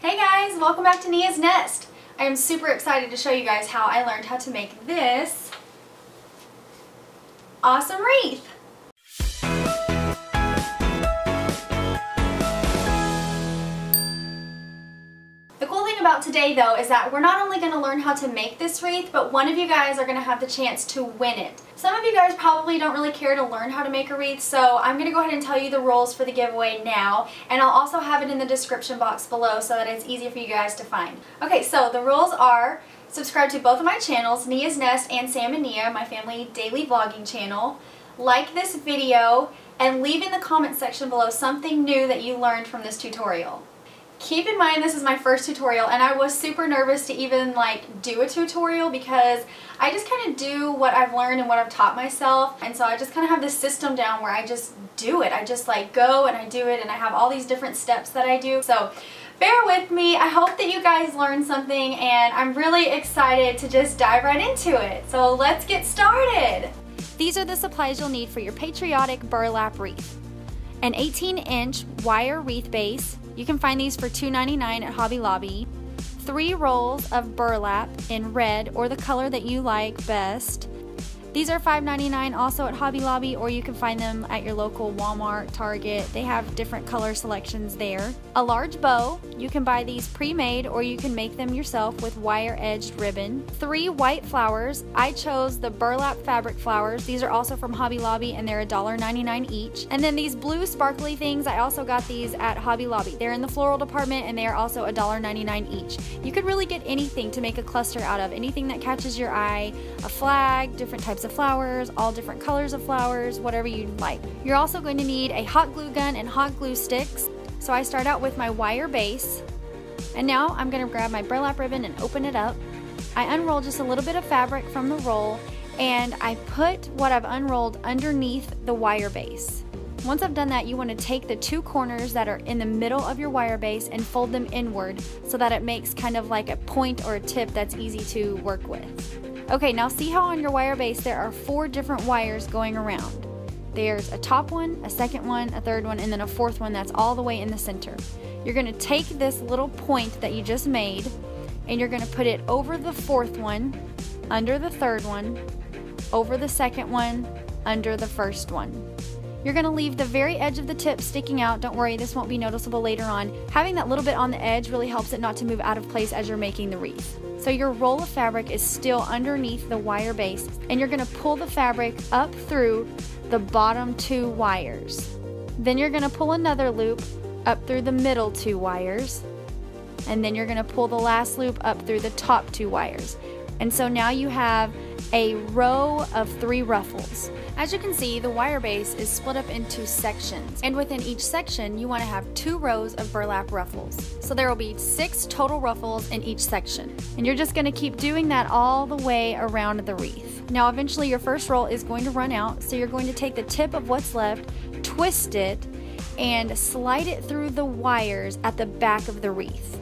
Hey guys, welcome back to Nia's Nest. I am super excited to show you guys how I learned how to make this awesome wreath. The cool thing about today though is that we're not only going to learn how to make this wreath, but one of you guys are going to have the chance to win it. Some of you guys probably don't really care to learn how to make a wreath, so I'm going to go ahead and tell you the rules for the giveaway now, and I'll also have it in the description box below so that it's easy for you guys to find. Okay, so the rules are: subscribe to both of my channels, Nia's Nest and Sam and Nia, my family daily vlogging channel, like this video, and leave in the comment section below something new that you learned from this tutorial. Keep in mind this is my first tutorial, and I was super nervous to even do a tutorial because I just kind of do what I've learned and what I've taught myself, and so I just kind of have this system down where I just do it. I just go and I do it, and I have all these different steps that I do. So bear with me. I hope that you guys learned something, and I'm really excited to just dive right into it. So let's get started. These are the supplies you'll need for your patriotic burlap wreath. An 18-inch wire wreath base. You can find these for $2.99 at Hobby Lobby. 3 rolls of burlap in red or the color that you like best. These are $5.99 also at Hobby Lobby, or you can find them at your local Walmart, Target. They have different color selections there. A large bow. You can buy these pre-made or you can make them yourself with wire-edged ribbon. 3 white flowers. I chose the burlap fabric flowers. These are also from Hobby Lobby and they're $1.99 each. And then these blue sparkly things, I also got these at Hobby Lobby. They're in the floral department and they are also $1.99 each. You could really get anything to make a cluster out of, anything that catches your eye, a flag, different types of flowers, all different colors of flowers, whatever you'd like. You're also going to need a hot glue gun and hot glue sticks. So I start out with my wire base, and now I'm going to grab my burlap ribbon and open it up. I unroll just a little bit of fabric from the roll, and I put what I've unrolled underneath the wire base. Once I've done that, you want to take the 2 corners that are in the middle of your wire base and fold them inward so that it makes kind of like a point or a tip that's easy to work with. Okay, now see how on your wire base there are 4 different wires going around. There's a top one, a second one, a third one, and then a fourth one that's all the way in the center. You're going to take this little point that you just made and you're going to put it over the fourth one, under the third one, over the second one, under the first one. You're going to leave the very edge of the tip sticking out. Don't worry, this won't be noticeable later on. Having that little bit on the edge really helps it not to move out of place as you're making the wreath. So your roll of fabric is still underneath the wire base, and you're going to pull the fabric up through the bottom 2 wires. Then you're going to pull another loop up through the middle 2 wires, and then you're going to pull the last loop up through the top 2 wires. And so now you have a row of 3 ruffles. As you can see, the wire base is split up into sections, and within each section you want to have 2 rows of burlap ruffles. So there will be 6 total ruffles in each section, and you're just going to keep doing that all the way around the wreath. Now eventually your first roll is going to run out, so you're going to take the tip of what's left, twist it, and slide it through the wires at the back of the wreath.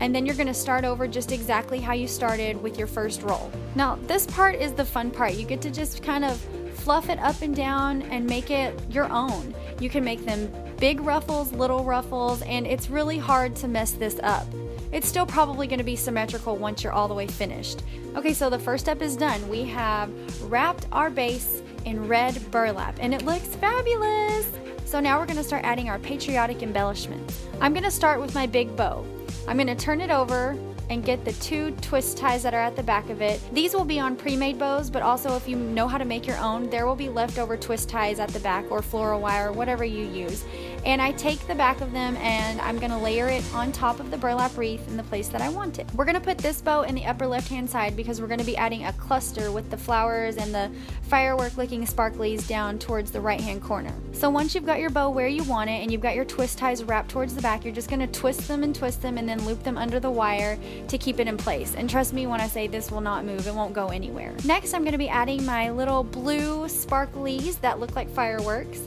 And then you're going to start over just exactly how you started with your first roll. Now this part is the fun part. You get to just kind of fluff it up and down and make it your own. You can make them big ruffles, little ruffles, and it's really hard to mess this up. It's still probably going to be symmetrical once you're all the way finished. Okay, so the first step is done. We have wrapped our base in red burlap and it looks fabulous. So now we're going to start adding our patriotic embellishments. I'm going to start with my big bow. I'm going to turn it over and get the 2 twist ties that are at the back of it. These will be on pre-made bows, but also if you know how to make your own, there will be leftover twist ties at the back or floral wire, whatever you use. And I take the back of them and I'm going to layer it on top of the burlap wreath in the place that I want it. We're going to put this bow in the upper left hand side because we're going to be adding a cluster with the flowers and the firework looking sparklies down towards the right hand corner. So once you've got your bow where you want it and you've got your twist ties wrapped towards the back, you're just going to twist them and then loop them under the wire to keep it in place. And trust me when I say this will not move, it won't go anywhere. Next I'm going to be adding my little blue sparklies that look like fireworks.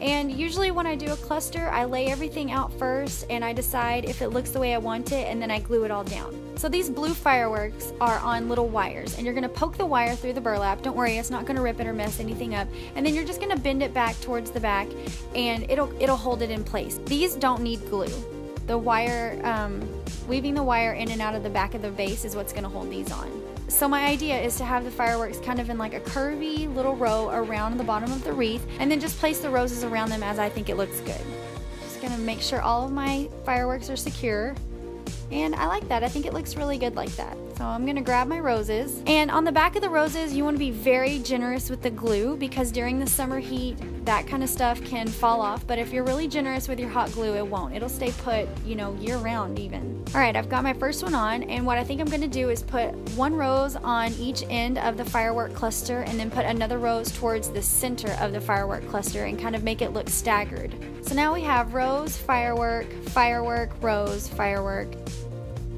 And usually when I do a cluster, I lay everything out first and I decide if it looks the way I want it, and then I glue it all down. So these blue fireworks are on little wires, and you're going to poke the wire through the burlap. Don't worry, it's not going to rip it or mess anything up. And then you're just going to bend it back towards the back and it'll hold it in place. These don't need glue. The wire, weaving the wire in and out of the back of the vase is what's going to hold these on. So my idea is to have the fireworks kind of in like a curvy little row around the bottom of the wreath, and then just place the roses around them as I think it looks good. Just going to make sure all of my fireworks are secure. And I like that. I think it looks really good like that. So I'm going to grab my roses. And on the back of the roses, you want to be very generous with the glue, because during the summer heat, that kind of stuff can fall off. But if you're really generous with your hot glue, it won't. It'll stay put, you know, year round even. All right, I've got my first one on. And what I think I'm going to do is put one rose on each end of the firework cluster, and then put another rose towards the center of the firework cluster and kind of make it look staggered. So now we have rose, firework, firework, rose, firework,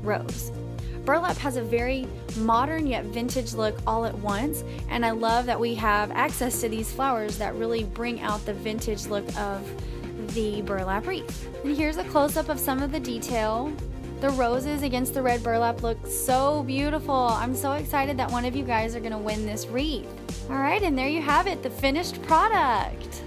rose. Burlap has a very modern yet vintage look all at once, and I love that we have access to these flowers that really bring out the vintage look of the burlap wreath. And here's a close-up of some of the detail. The roses against the red burlap look so beautiful. I'm so excited that one of you guys are gonna win this wreath. All right, and there you have it, the finished product.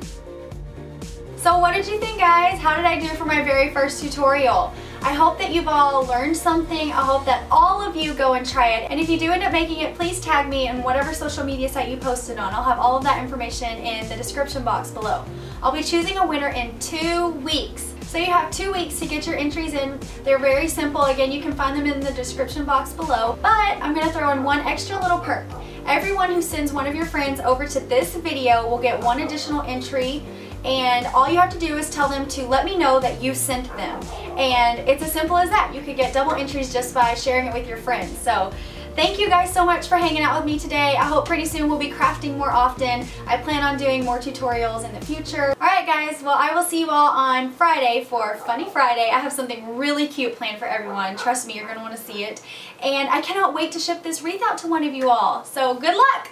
So what did you think, guys? How did I do for my very first tutorial? I hope that you've all learned something. I hope that all of you go and try it. And if you do end up making it, please tag me in whatever social media site you posted on. I'll have all of that information in the description box below. I'll be choosing a winner in 2 weeks. So you have 2 weeks to get your entries in. They're very simple. Again, you can find them in the description box below. But I'm gonna throw in one extra little perk. Everyone who sends one of your friends over to this video will get one additional entry, and all you have to do is tell them to let me know that you sent them. And it's as simple as that. You could get double entries just by sharing it with your friends. So thank you guys so much for hanging out with me today. I hope pretty soon we'll be crafting more often. I plan on doing more tutorials in the future. Alright guys, well I will see you all on Friday for Funny Friday. I have something really cute planned for everyone. Trust me, you're going to want to see it. And I cannot wait to ship this wreath out to one of you all. So good luck!